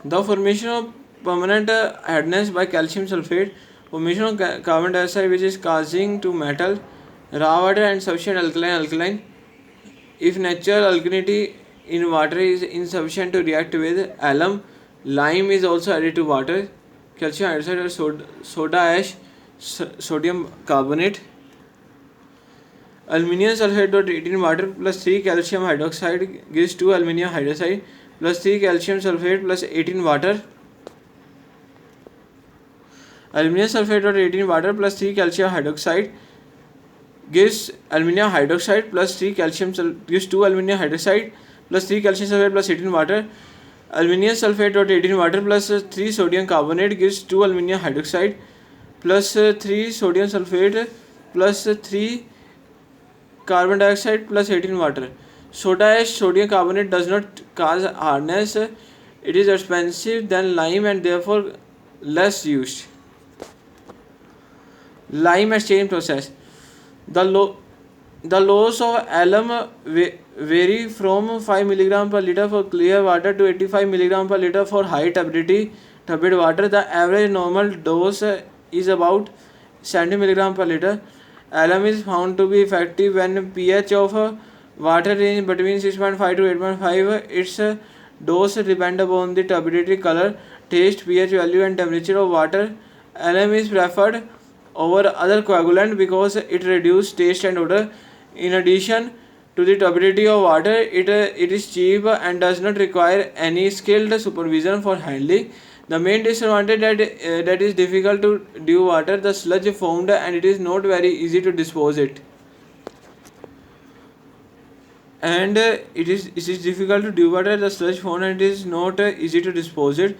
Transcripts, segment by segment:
The formation of permanent hardness by calcium sulfate, formation of carbon dioxide which is causing to metal, raw water and sufficient alkaline. If natural alkalinity in water is insufficient to react with alum, lime is also added to water, calcium hydroxide or soda ash, sodium carbonate. Aluminium sulfate dot 18 water plus 3 calcium hydroxide gives 2 aluminium hydroxide plus 3 calcium sulfate plus 18 water. Aluminium sulfate dot 18 water plus 3 calcium hydroxide gives aluminium hydroxide plus 3 calcium gives 2 aluminium hydroxide plus 3 calcium sulfate plus 18 water. Aluminium sulfate dot 18 water plus 3 sodium carbonate gives 2 aluminium hydroxide plus 3 sodium sulfate plus 3 carbon dioxide plus 18 water. Soda ash sodium carbonate does not cause hardness. It is expensive than lime and therefore less used. Lime exchange process. The loss of alum vary from 5 mg per liter for clear water to 85 mg per liter for high turbidity turbid water. The average normal dose is about 70 mg per liter. Alum is found to be effective when pH of water range between 6.5 to 8.5. Its dose depends upon the turbidity, color, taste, pH value and temperature of water. Alum is preferred over other coagulant because it reduces taste and odor. In addition to the turbidity of water, it is cheap and does not require any skilled supervision for handling. The main disadvantage that is difficult to do water, the sludge formed and it is not very easy to dispose it. And it is difficult to do water, the sludge formed and it is not easy to dispose it.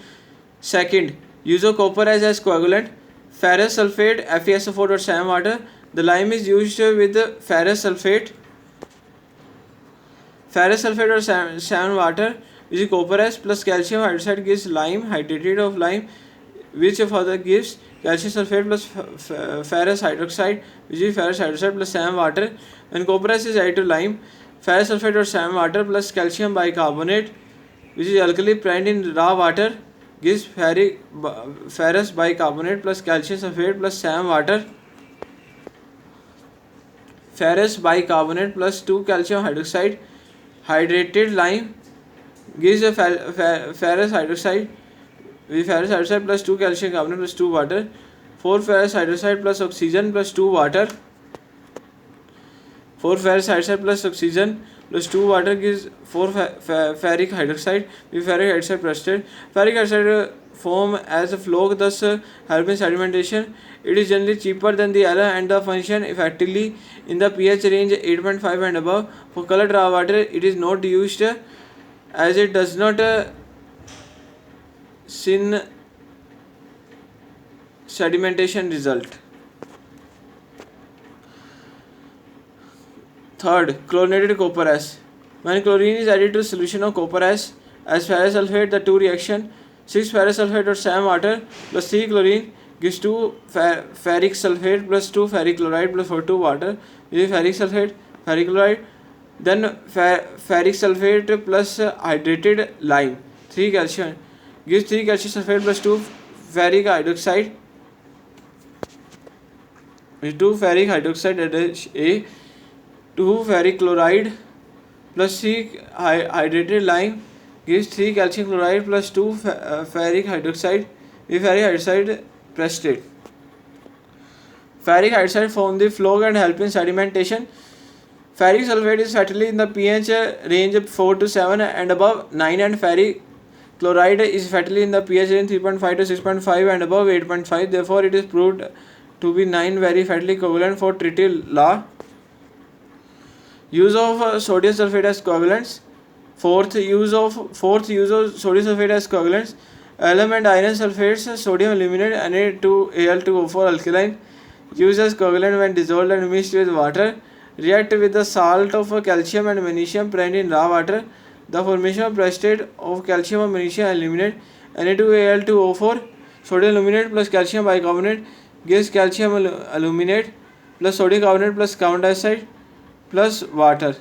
Second, use of copper as coagulant. Ferrous sulfate FeSO4 or SAM water. The lime is used with ferrous sulfate. Ferrous sulfate or SAM water which is copper S plus calcium hydroxide gives lime, hydrated of lime, which further gives calcium sulfate plus ferrous hydroxide which is ferrous hydroxide plus SAM water. When copper S is added to lime, ferrous sulfate or SAM water plus calcium bicarbonate which is alkali present in raw water gives ferrous bicarbonate plus calcium sulfate plus SAM water. Ferrous bicarbonate plus 2 calcium hydroxide hydrated lime gives a ferrous hydroxide with ferrous hydroxide plus 2 calcium carbonate plus 2 water. 4 ferrous hydroxide plus oxygen plus 2 water. 4 ferrous hydroxide plus oxygen plus 2 water gives 4 ferric hydroxide with ferric hydroxide precipitate. Ferric hydroxide form as a flow, thus helping sedimentation. It is generally cheaper than the alum and the function effectively in the pH range 8.5 and above. For colored raw water, it is not used as it does not sin sedimentation result. Third, chlorinated copper S. When chlorine is added to solution of copper S as ferrous sulfate, the two reaction 6 ferrous sulfate or SAM water plus 3 chlorine gives 2 ferric sulfate plus 2 ferric chloride plus 2 water. This is ferric sulfate, ferric chloride. Then ferric sulfate plus hydrated lime 3 calcium gives 3 calcium sulfate plus 2 ferric hydroxide 2 ferric hydroxide A 2 ferric chloride plus 3 hydrated lime gives 3 calcium chloride plus 2 ferric hydroxide with ferric hydroxide precipitate. Ferric hydroxide form the flow and help in sedimentation. Ferric sulfate is fatality in the pH range 4 to 7 and above 9, and ferric chloride is fatality in the pH range 3.5 to 6.5 and above 8.5. Therefore, it is proved to be 9 very fatally covalent for Trittle law. Use of sodium sulfate as coagulants. Fourth use of sodium sulfate as coagulants. Alum and iron sulfates, sodium aluminate, Na2Al2O4 alkaline, used as coagulant when dissolved and mixed with water. React with the salt of calcium and magnesium present in raw water. The formation of precipitate of calcium and magnesium aluminate, Na2Al2O4, sodium aluminate plus calcium bicarbonate gives calcium aluminate plus sodium carbonate plus carbon dioxide plus water.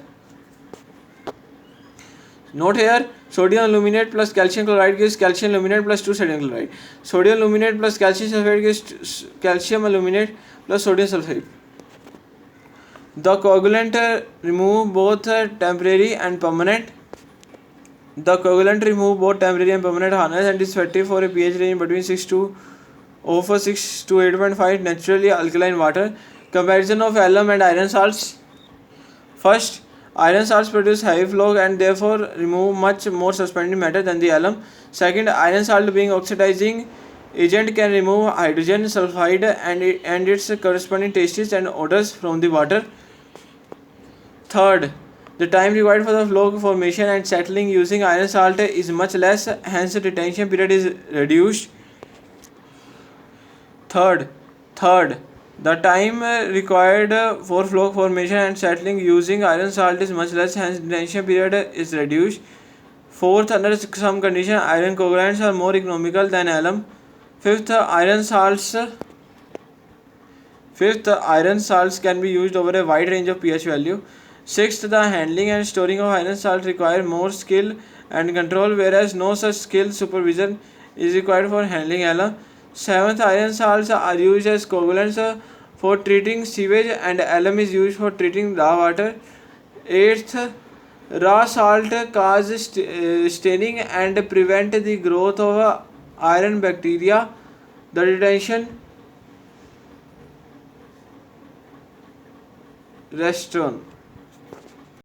Note here, Sodium aluminate plus calcium chloride gives calcium aluminate plus 2 sodium chloride. Sodium aluminate plus calcium sulfate gives calcium aluminate plus sodium sulfate. The coagulant remove both temporary and permanent. The coagulant remove both temporary and permanent hardness and is effective for a pH range between 6 to 8.5 naturally alkaline water. Comparison of alum and iron salts. First, iron salts produce high flow and therefore remove much more suspended matter than the alum. Second, iron salt being oxidizing agent can remove hydrogen sulfide and its corresponding tastes and odors from the water. Third, the time required for the flow formation and settling using iron salt is much less, hence retention period is reduced. Third, the time required for flow formation and settling using iron salt is much less, hence retention period is reduced. Fourth, under some conditions, iron coagulants are more economical than alum. Fifth, iron salts can be used over a wide range of pH value. Sixth, the handling and storing of iron salt require more skill and control, whereas no such skill supervision is required for handling alum. Seventh, iron salts are used as coagulants for treating sewage and alum is used for treating raw water. Eighth, raw salt cause staining and prevent the growth of iron bacteria. The retention restaurant.